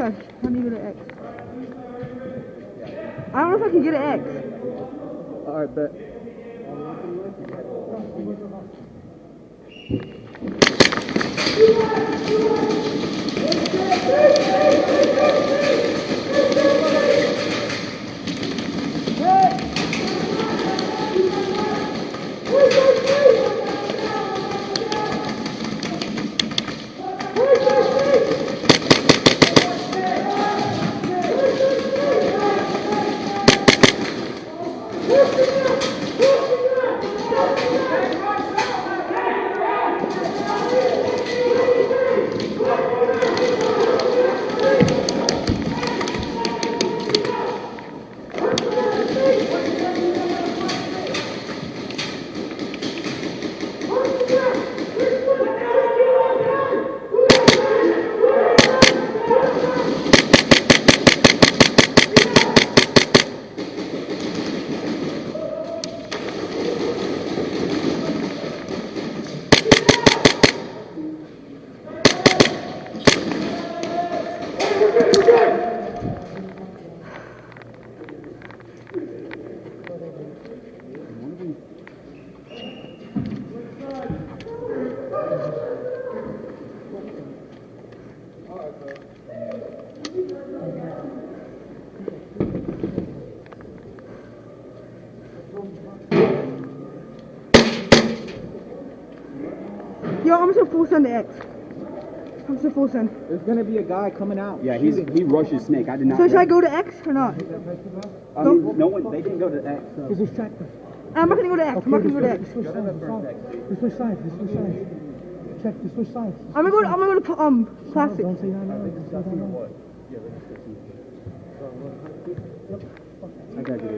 side. How do you get an X? I don't know if I can get an X. Alright, bet. Yo, I'm just gonna full send the X. I'm just gonna full send. There's gonna be a guy coming out. Yeah, he rushes Snake. I did not. So should I go to X or not? I mean, no one. They didn't go to X. So. He's distracted. I'm not gonna go to X. I'm not gonna go to X. Switch sides. Check, just switch sides. I'm gonna go to plastic. Don't say no. I got you.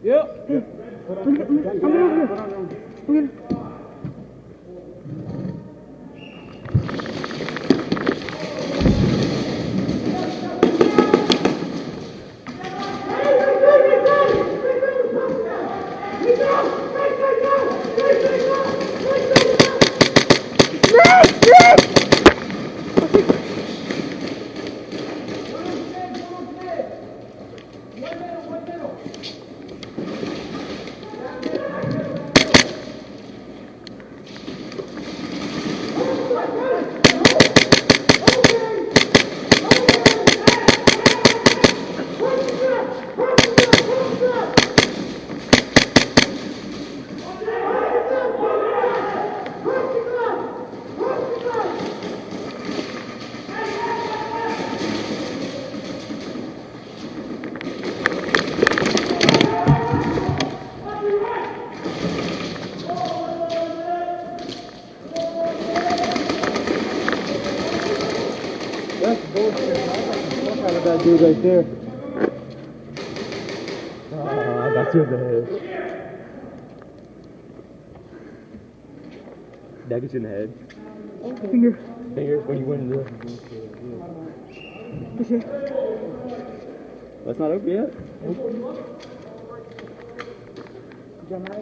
Yep. Hey, I'm gonna over here. That's bullshit. Fuck out of that dude right there. Ah, that's your head. That gets you in the head. Finger. Fingers when you went into. This here. That's not over yet.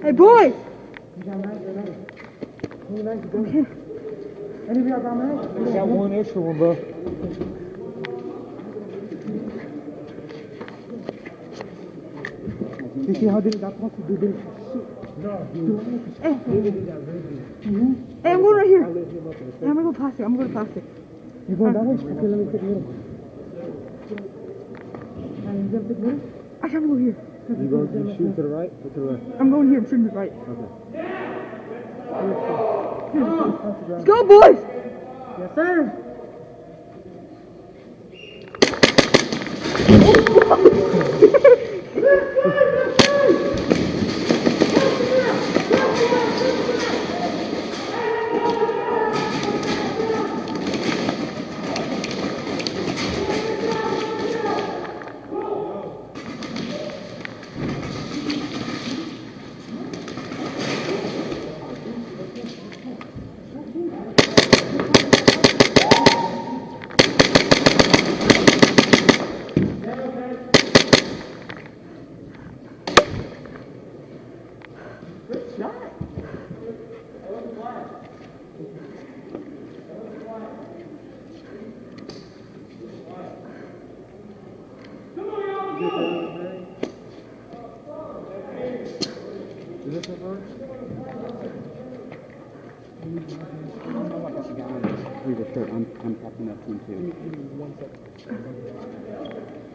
Hey boys! Okay. We got one extra one, bro. You see how they got to do this shit? Hey, I'm going right here. Hey, I'm gonna go plastic. I'm gonna go plastic. You going that way? Okay, let me take the middle. Actually, I'm gonna go here. You shoot to the right or to the left? I'm going here. I'm shooting to the right. Okay. Let's go, boys! Yes, sir. this reverse? Reader shirt. I'm captain that team too. Give me 1 second.